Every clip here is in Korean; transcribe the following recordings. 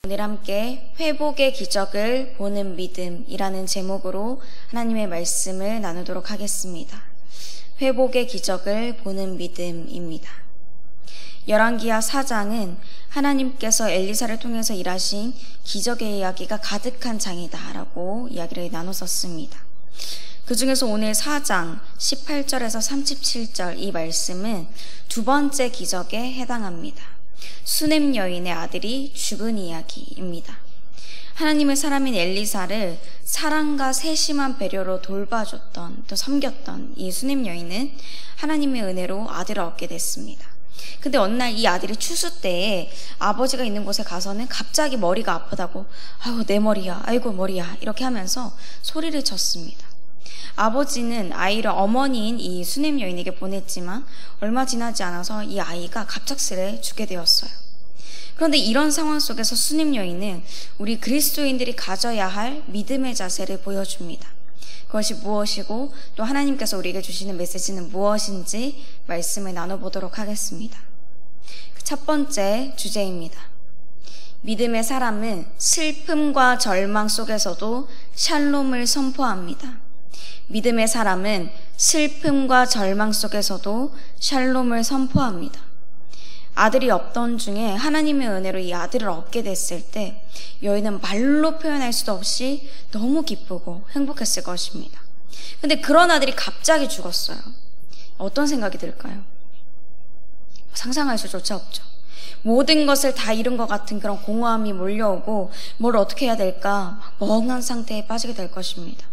오늘 함께 회복의 기적을 보는 믿음이라는 제목으로 하나님의 말씀을 나누도록 하겠습니다. 회복의 기적을 보는 믿음입니다. 열왕기하 4장은 하나님께서 엘리사를 통해서 일하신 기적의 이야기가 가득한 장이다라고 이야기를 나눴었습니다. 그 중에서 오늘 4장 18절에서 37절 이 말씀은 두 번째 기적에 해당합니다. 수넴 여인의 아들이 죽은 이야기입니다. 하나님의 사람인 엘리사를 사랑과 세심한 배려로 돌봐줬던 또 섬겼던 이 수넴 여인은 하나님의 은혜로 아들을 얻게 됐습니다. 근데 어느 날 이 아들이 추수 때에 아버지가 있는 곳에 가서는 갑자기 머리가 아프다고 아이고 내 머리야 아이고 머리야 이렇게 하면서 소리를 쳤습니다. 아버지는 아이를 어머니인 이 수넴 여인에게 보냈지만 얼마 지나지 않아서 이 아이가 갑작스레 죽게 되었어요. 그런데 이런 상황 속에서 수넴 여인은 우리 그리스도인들이 가져야 할 믿음의 자세를 보여줍니다. 그것이 무엇이고 또 하나님께서 우리에게 주시는 메시지는 무엇인지 말씀을 나눠보도록 하겠습니다. 첫 번째 주제입니다. 믿음의 사람은 슬픔과 절망 속에서도 샬롬을 선포합니다. 믿음의 사람은 슬픔과 절망 속에서도 샬롬을 선포합니다. 아들이 없던 중에 하나님의 은혜로 이 아들을 얻게 됐을 때 여인은 말로 표현할 수도 없이 너무 기쁘고 행복했을 것입니다. 근데 그런 아들이 갑자기 죽었어요. 어떤 생각이 들까요? 상상할 수조차 없죠. 모든 것을 다 잃은 것 같은 그런 공허함이 몰려오고 뭘 어떻게 해야 될까 멍한 상태에 빠지게 될 것입니다.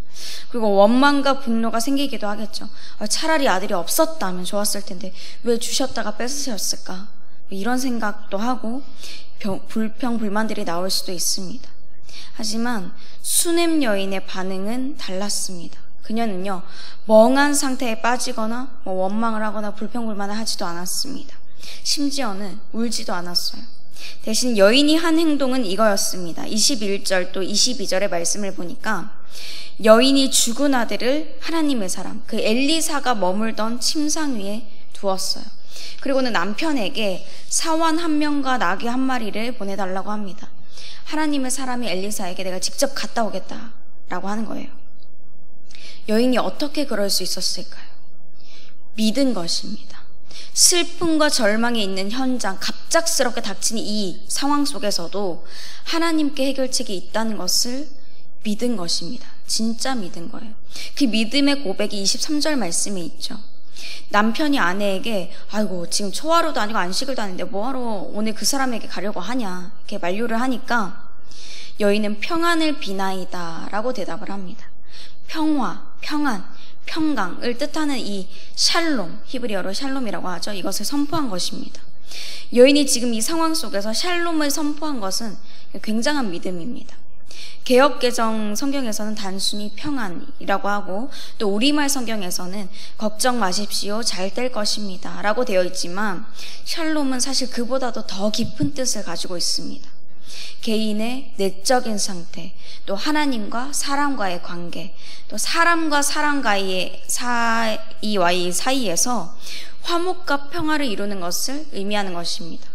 그리고 원망과 분노가 생기기도 하겠죠. 차라리 아들이 없었다면 좋았을 텐데 왜 주셨다가 뺏으셨을까? 이런 생각도 하고 불평, 불만들이 나올 수도 있습니다. 하지만 수넴 여인의 반응은 달랐습니다. 그녀는요, 멍한 상태에 빠지거나 원망을 하거나 불평불만을 하지도 않았습니다. 심지어는 울지도 않았어요. 대신 여인이 한 행동은 이거였습니다. 21절 또 22절의 말씀을 보니까 여인이 죽은 아들을 하나님의 사람, 그 엘리사가 머물던 침상 위에 두었어요. 그리고는 남편에게 사환 1명과 나귀 1마리를 보내달라고 합니다. 하나님의 사람이 엘리사에게 내가 직접 갔다 오겠다라고 하는 거예요. 여인이 어떻게 그럴 수 있었을까요? 믿은 것입니다. 슬픔과 절망이 있는 현장, 갑작스럽게 닥친 이 상황 속에서도 하나님께 해결책이 있다는 것을 믿은 것입니다. 진짜 믿은 거예요. 그 믿음의 고백이 23절 말씀에 있죠. 남편이 아내에게 아이고 지금 초하루도 아니고 안식일도 아닌데 뭐하러 오늘 그 사람에게 가려고 하냐 이렇게 만류를 하니까 여인은 평안을 비나이다 라고 대답을 합니다. 평화, 평안, 평강을 뜻하는 이 샬롬, 히브리어로 샬롬이라고 하죠. 이것을 선포한 것입니다. 여인이 지금 이 상황 속에서 샬롬을 선포한 것은 굉장한 믿음입니다. 개역개정 성경에서는 단순히 평안이라고 하고 또 우리말 성경에서는 걱정 마십시오 잘 될 것입니다 라고 되어 있지만 샬롬은 사실 그보다도 더 깊은 뜻을 가지고 있습니다. 개인의 내적인 상태, 또 하나님과 사람과의 관계, 또 사람과 사람과의 사이에서 화목과 평화를 이루는 것을 의미하는 것입니다.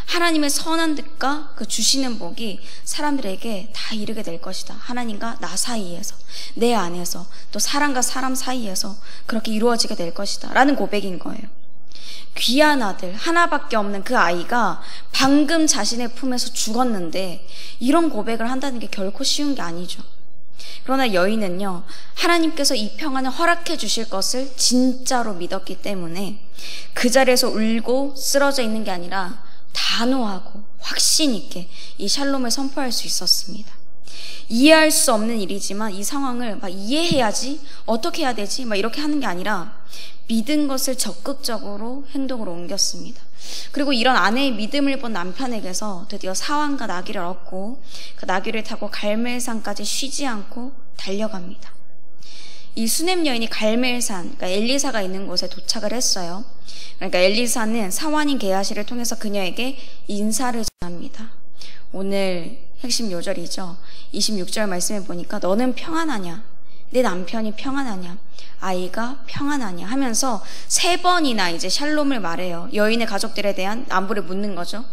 하나님의 선한 뜻과 그 주시는 복이 사람들에게 다 이르게 될 것이다. 하나님과 나 사이에서, 내 안에서, 또 사람과 사람 사이에서 그렇게 이루어지게 될 것이다 라는 고백인 거예요. 귀한 아들 하나밖에 없는 그 아이가 방금 자신의 품에서 죽었는데 이런 고백을 한다는 게 결코 쉬운 게 아니죠. 그러나 여인은요, 하나님께서 이 평안을 허락해 주실 것을 진짜로 믿었기 때문에 그 자리에서 울고 쓰러져 있는 게 아니라 단호하고 확신 있게 이 샬롬을 선포할 수 있었습니다. 이해할 수 없는 일이지만 이 상황을 막 이해해야지, 어떻게 해야 되지 막 이렇게 하는 게 아니라 믿은 것을 적극적으로 행동으로 옮겼습니다. 그리고 이런 아내의 믿음을 본 남편에게서 드디어 사환과 나귀를 얻고 그 나귀를 타고 갈멜산까지 쉬지 않고 달려갑니다. 이 수넴 여인이 갈멜산, 그러니까 엘리사가 있는 곳에 도착을 했어요. 그러니까 엘리사는 사환인 게하시를 통해서 그녀에게 인사를 전합니다. 오늘 핵심 요절이죠. 26절 말씀에 보니까 너는 평안하냐? 내 남편이 평안하냐? 아이가 평안하냐? 하면서 3번이나 이제 샬롬을 말해요. 여인의 가족들에 대한 안부를 묻는 거죠.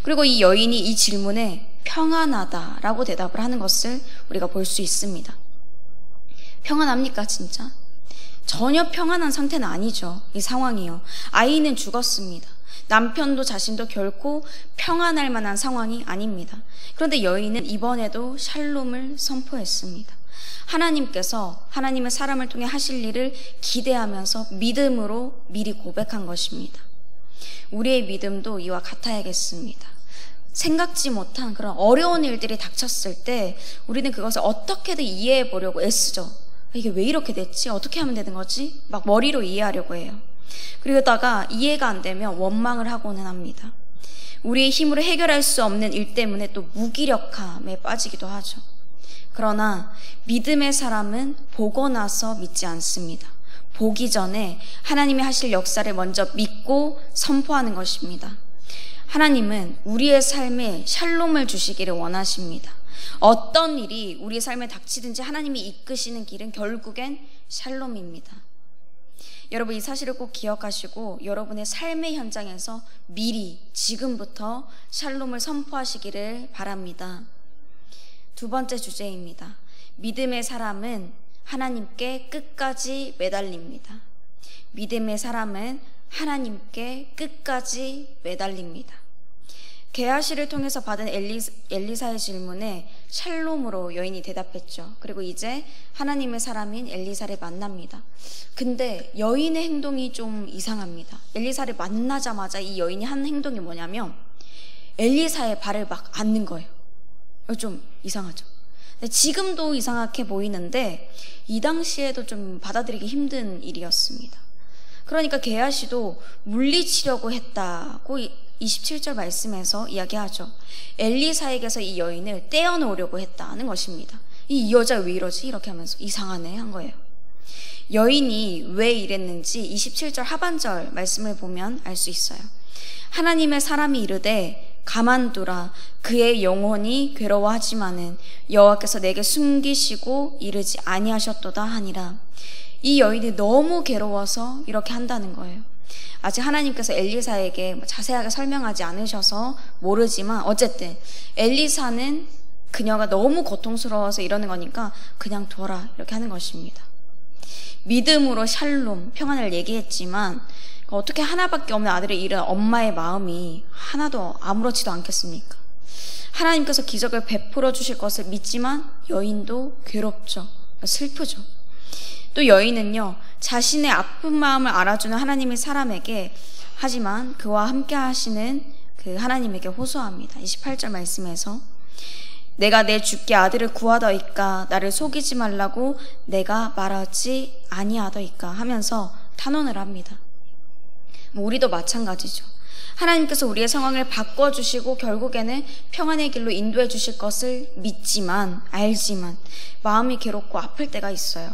그리고 이 여인이 이 질문에 평안하다라고 대답을 하는 것을 우리가 볼 수 있습니다. 평안합니까 진짜? 전혀 평안한 상태는 아니죠. 이 상황이요. 아이는 죽었습니다. 남편도 자신도 결코 평안할 만한 상황이 아닙니다. 그런데 여인은 이번에도 샬롬을 선포했습니다. 하나님께서 하나님의 사람을 통해 하실 일을 기대하면서 믿음으로 미리 고백한 것입니다. 우리의 믿음도 이와 같아야겠습니다. 생각지 못한 그런 어려운 일들이 닥쳤을 때 우리는 그것을 어떻게든 이해해 보려고 애쓰죠. 이게 왜 이렇게 됐지? 어떻게 하면 되는 거지? 막 머리로 이해하려고 해요. 그러다가 이해가 안 되면 원망을 하고는 합니다. 우리의 힘으로 해결할 수 없는 일 때문에 또 무기력함에 빠지기도 하죠. 그러나 믿음의 사람은 보고 나서 믿지 않습니다. 보기 전에 하나님이 하실 역사를 먼저 믿고 선포하는 것입니다. 하나님은 우리의 삶에 샬롬을 주시기를 원하십니다. 어떤 일이 우리의 삶에 닥치든지 하나님이 이끄시는 길은 결국엔 샬롬입니다. 여러분 이 사실을 꼭 기억하시고 여러분의 삶의 현장에서 미리 지금부터 샬롬을 선포하시기를 바랍니다. 두 번째 주제입니다. 믿음의 사람은 하나님께 끝까지 매달립니다. 믿음의 사람은 하나님께 끝까지 매달립니다. 게하시를 통해서 받은 엘리사의 질문에 샬롬으로 여인이 대답했죠. 그리고 이제 하나님의 사람인 엘리사를 만납니다. 근데 여인의 행동이 좀 이상합니다. 엘리사를 만나자마자 이 여인이 한 행동이 뭐냐면 엘리사의 발을 막 앓는 거예요. 좀 이상하죠. 근데 지금도 이상하게 보이는데 이 당시에도 좀 받아들이기 힘든 일이었습니다. 그러니까 게하시도 물리치려고 했다고 27절 말씀에서 이야기하죠. 엘리사에게서 이 여인을 떼어놓으려고 했다는 것입니다. 이 여자 왜 이러지? 이렇게 하면서 이상하네 한 거예요. 여인이 왜 이랬는지 27절 하반절 말씀을 보면 알 수 있어요. 하나님의 사람이 이르되 가만두라 그의 영혼이 괴로워하지만은 여호와께서 내게 숨기시고 이르지 아니하셨도다 하니라. 이 여인이 너무 괴로워서 이렇게 한다는 거예요. 아직 하나님께서 엘리사에게 자세하게 설명하지 않으셔서 모르지만 어쨌든 엘리사는 그녀가 너무 고통스러워서 이러는 거니까 그냥 둬라 이렇게 하는 것입니다. 믿음으로 샬롬, 평안을 얘기했지만 어떻게 하나밖에 없는 아들을 잃은 엄마의 마음이 하나도 아무렇지도 않겠습니까? 하나님께서 기적을 베풀어 주실 것을 믿지만 여인도 괴롭죠. 슬프죠. 또 여인은요, 자신의 아픈 마음을 알아주는 하나님의 사람에게 하지만 그와 함께 하시는 그 하나님에게 호소합니다. 28절 말씀에서 내가 내 주께 아들을 구하더이까 나를 속이지 말라고 내가 말하지 아니하더이까 하면서 탄원을 합니다. 우리도 마찬가지죠. 하나님께서 우리의 상황을 바꿔주시고 결국에는 평안의 길로 인도해 주실 것을 믿지만 알지만 마음이 괴롭고 아플 때가 있어요.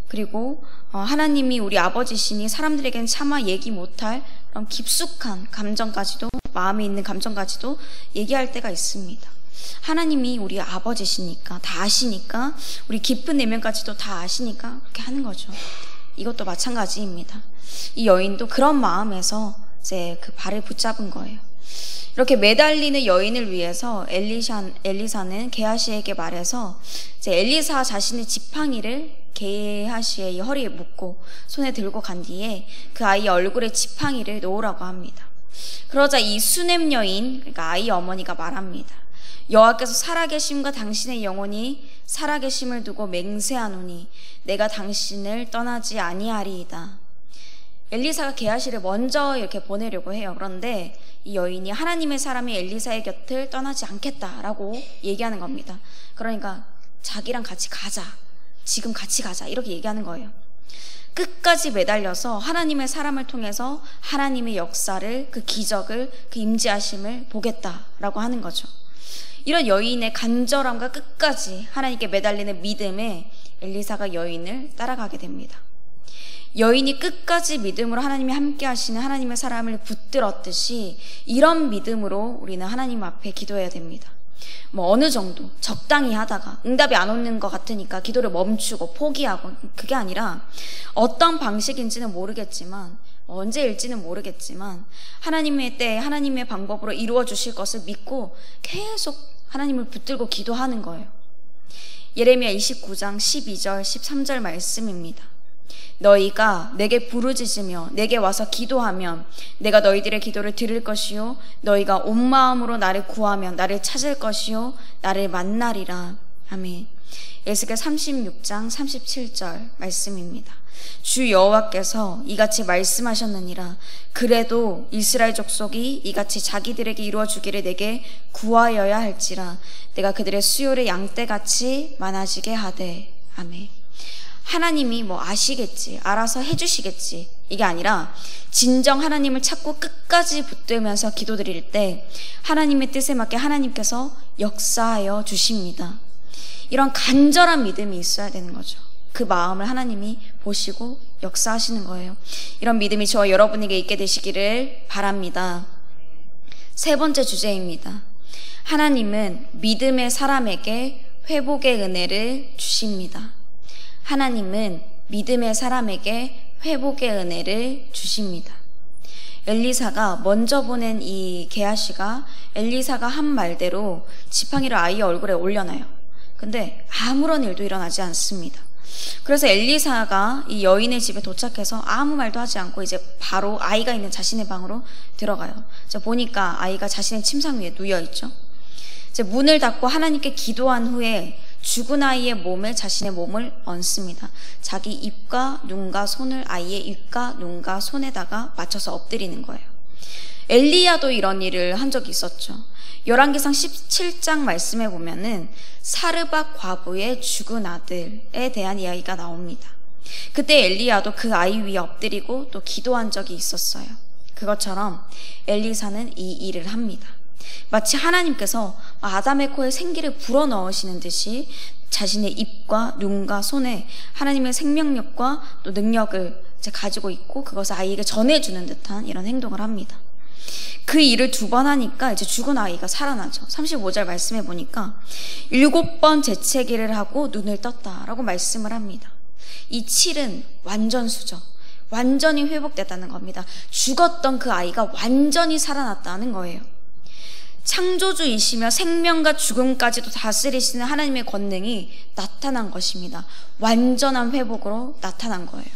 그리고 하나님이 우리 아버지시니 사람들에게는 차마 얘기 못할 그런 깊숙한 감정까지도 마음에 있는 감정까지도 얘기할 때가 있습니다. 하나님이 우리 아버지시니까 다 아시니까 우리 깊은 내면까지도 다 아시니까 그렇게 하는 거죠. 이것도 마찬가지입니다. 이 여인도 그런 마음에서 이제 그 발을 붙잡은 거예요. 이렇게 매달리는 여인을 위해서 엘리사는 게하시에게 말해서 이제 엘리사 자신의 지팡이를 게하시의 허리에 묶고 손에 들고 간 뒤에 그 아이의 얼굴에 지팡이를 놓으라고 합니다. 그러자 이 수넴 여인, 그러니까 아이 어머니가 말합니다. 여호와께서 살아계심과 당신의 영혼이 살아계심을 두고 맹세하노니 내가 당신을 떠나지 아니하리이다. 엘리사가 게하시를 먼저 이렇게 보내려고 해요. 그런데 이 여인이 하나님의 사람이 엘리사의 곁을 떠나지 않겠다라고 얘기하는 겁니다. 그러니까 자기랑 같이 가자. 지금 같이 가자. 이렇게 얘기하는 거예요. 끝까지 매달려서 하나님의 사람을 통해서 하나님의 역사를, 그 기적을, 그 임재하심을 보겠다라고 하는 거죠. 이런 여인의 간절함과 끝까지 하나님께 매달리는 믿음에 엘리사가 여인을 따라가게 됩니다. 여인이 끝까지 믿음으로 하나님이 함께 하시는 하나님의 사람을 붙들었듯이 이런 믿음으로 우리는 하나님 앞에 기도해야 됩니다. 뭐 어느 정도 적당히 하다가 응답이 안 오는 것 같으니까 기도를 멈추고 포기하고, 그게 아니라 어떤 방식인지는 모르겠지만, 언제일지는 모르겠지만 하나님의 때에 하나님의 방법으로 이루어 주실 것을 믿고 계속 하나님을 붙들고 기도하는 거예요. 예레미야 29장 12절 13절 말씀입니다. 너희가 내게 부르짖으며 내게 와서 기도하면 내가 너희들의 기도를 들을 것이요 너희가 온 마음으로 나를 구하면 나를 찾을 것이요 나를 만나리라. 아멘. 에스겔 36장 37절 말씀입니다. 주 여호와께서 이같이 말씀하셨느니라. 그래도 이스라엘 족속이 이같이 자기들에게 이루어 주기를 내게 구하여야 할지라. 내가 그들의 수요를 양떼같이 많아지게 하되. 아멘. 하나님이 뭐 아시겠지, 알아서 해주시겠지, 이게 아니라 진정 하나님을 찾고 끝까지 붙들면서 기도드릴 때 하나님의 뜻에 맞게 하나님께서 역사하여 주십니다. 이런 간절한 믿음이 있어야 되는 거죠. 그 마음을 하나님이 보시고 역사하시는 거예요. 이런 믿음이 저와 여러분에게 있게 되시기를 바랍니다. 세 번째 주제입니다. 하나님은 믿음의 사람에게 회복의 은혜를 주십니다. 하나님은 믿음의 사람에게 회복의 은혜를 주십니다. 엘리사가 먼저 보낸 이 게하시가 엘리사가 한 말대로 지팡이를 아이의 얼굴에 올려놔요. 근데 아무런 일도 일어나지 않습니다. 그래서 엘리사가 이 여인의 집에 도착해서 아무 말도 하지 않고 이제 바로 아이가 있는 자신의 방으로 들어가요. 이제 보니까 아이가 자신의 침상 위에 누워 있죠. 이제 문을 닫고 하나님께 기도한 후에 죽은 아이의 몸에 자신의 몸을 얹습니다. 자기 입과 눈과 손을 아이의 입과 눈과 손에다가 맞춰서 엎드리는 거예요. 엘리야도 이런 일을 한 적이 있었죠. 열왕기상 17장 말씀에 보면은 사르밧 과부의 죽은 아들에 대한 이야기가 나옵니다. 그때 엘리야도 그 아이 위에 엎드리고 또 기도한 적이 있었어요. 그것처럼 엘리사는 이 일을 합니다. 마치 하나님께서 아담의 코에 생기를 불어넣으시는 듯이 자신의 입과 눈과 손에 하나님의 생명력과 또 능력을 이제 가지고 있고 그것을 아이에게 전해주는 듯한 이런 행동을 합니다. 그 일을 2번 하니까 이제 죽은 아이가 살아나죠. 35절 말씀해 보니까 7번 재채기를 하고 눈을 떴다라고 말씀을 합니다. 이 7은 완전수죠. 완전히 회복됐다는 겁니다. 죽었던 그 아이가 완전히 살아났다는 거예요. 창조주이시며 생명과 죽음까지도 다스리시는 하나님의 권능이 나타난 것입니다. 완전한 회복으로 나타난 거예요.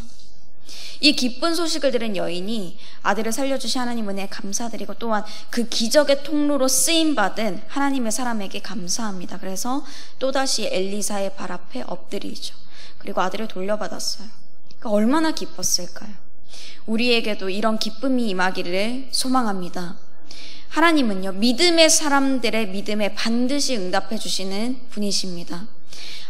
이 기쁜 소식을 들은 여인이 아들을 살려주신 하나님 은혜에 감사드리고 또한 그 기적의 통로로 쓰임받은 하나님의 사람에게 감사합니다. 그래서 또다시 엘리사의 발 앞에 엎드리죠. 그리고 아들을 돌려받았어요. 그러니까 얼마나 기뻤을까요? 우리에게도 이런 기쁨이 임하기를 소망합니다. 하나님은요, 믿음의 사람들의 믿음에 반드시 응답해 주시는 분이십니다.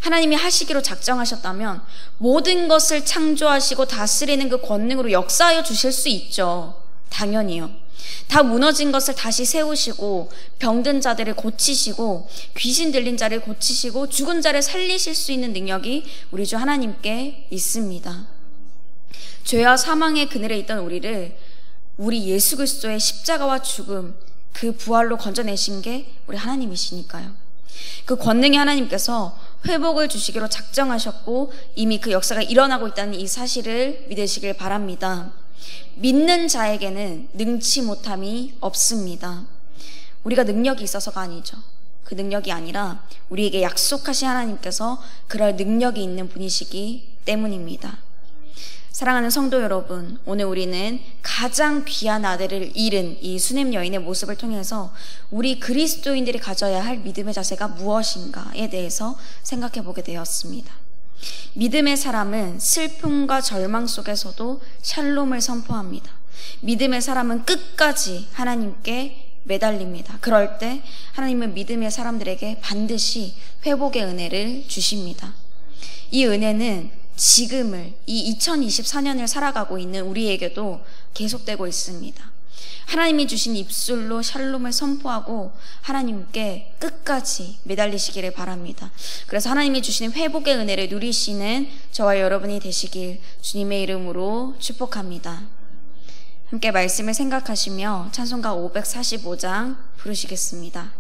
하나님이 하시기로 작정하셨다면 모든 것을 창조하시고 다스리는 그 권능으로 역사하여 주실 수 있죠. 당연히요. 다 무너진 것을 다시 세우시고 병든 자들을 고치시고 귀신 들린 자를 고치시고 죽은 자를 살리실 수 있는 능력이 우리 주 하나님께 있습니다. 죄와 사망의 그늘에 있던 우리를 우리 예수 그리스도의 십자가와 죽음, 그 부활로 건져내신 게 우리 하나님이시니까요. 그 권능의 하나님께서 회복을 주시기로 작정하셨고 이미 그 역사가 일어나고 있다는 이 사실을 믿으시길 바랍니다. 믿는 자에게는 능치 못함이 없습니다. 우리가 능력이 있어서가 아니죠. 그 능력이 아니라 우리에게 약속하신 하나님께서 그럴 능력이 있는 분이시기 때문입니다. 사랑하는 성도 여러분, 오늘 우리는 가장 귀한 아들을 잃은 이 수넴 여인의 모습을 통해서 우리 그리스도인들이 가져야 할 믿음의 자세가 무엇인가에 대해서 생각해 보게 되었습니다. 믿음의 사람은 슬픔과 절망 속에서도 샬롬을 선포합니다. 믿음의 사람은 끝까지 하나님께 매달립니다. 그럴 때 하나님은 믿음의 사람들에게 반드시 회복의 은혜를 주십니다. 이 은혜는 지금을, 이 2024년을 살아가고 있는 우리에게도 계속되고 있습니다. 하나님이 주신 입술로 샬롬을 선포하고 하나님께 끝까지 매달리시기를 바랍니다. 그래서 하나님이 주시는 회복의 은혜를 누리시는 저와 여러분이 되시길 주님의 이름으로 축복합니다. 함께 말씀을 생각하시며 찬송가 545장 부르시겠습니다.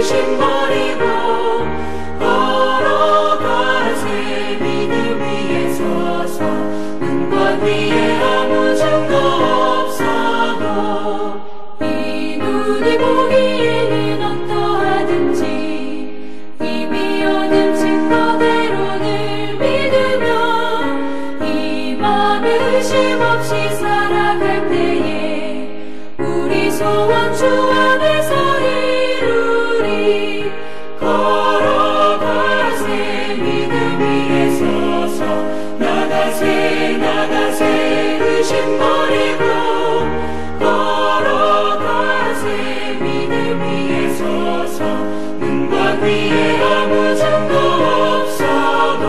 의심버리고 걸어가세. 믿음 위에 서서 눈과 귀에 아무 증거 없어도 이 눈이 보기에는 어떠하든지 이미 얻은 증거대로 늘 믿으며 이 맘에 의심 없이 살아갈 때에 우리 소원 주 안에서 이루리. 걸어가세. 믿음 위에 서서 나가세 나가세 의심 버리고 걸어가세. 믿음 위에 서서 눈과 귀에 아무 증거 없어도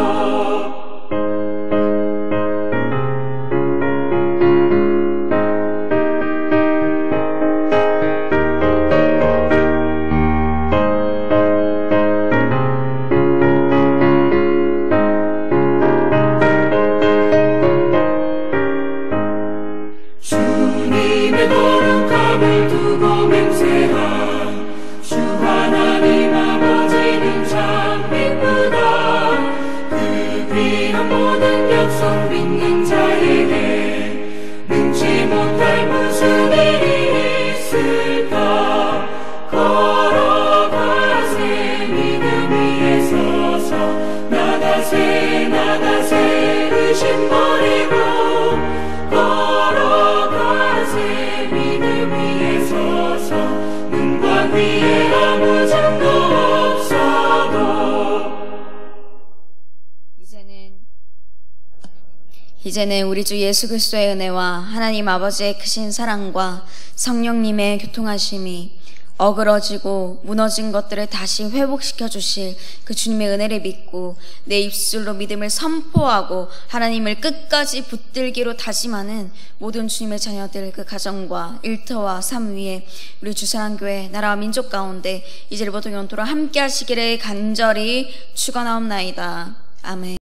주님의 걸음감을 두고 맹세한 주 하나님 아버지는 참 이쁘다. 그 귀한 모든 약속 믿는 자에게 능치 못할 무슨 일이 있을까. 걸어가세. 믿음 위에 서서 나가세 나가세 의심 버리고 걸어가세. 믿음 위에 서서 눈과 귀에 아무 증거 없어도 이제는 우리 주 예수 그리스도의 은혜와 하나님 아버지의 크신 사랑과 성령님의 교통하심이 어그러지고 무너진 것들을 다시 회복시켜 주실 그 주님의 은혜를 믿고 내 입술로 믿음을 선포하고 하나님을 끝까지 붙들기로 다짐하는 모든 주님의 자녀들, 그 가정과 일터와 삶 위에 우리 주사랑교회 나라와 민족 가운데 이제부터 영원토록 함께 하시기를 간절히 축원하옵나이다. 아멘.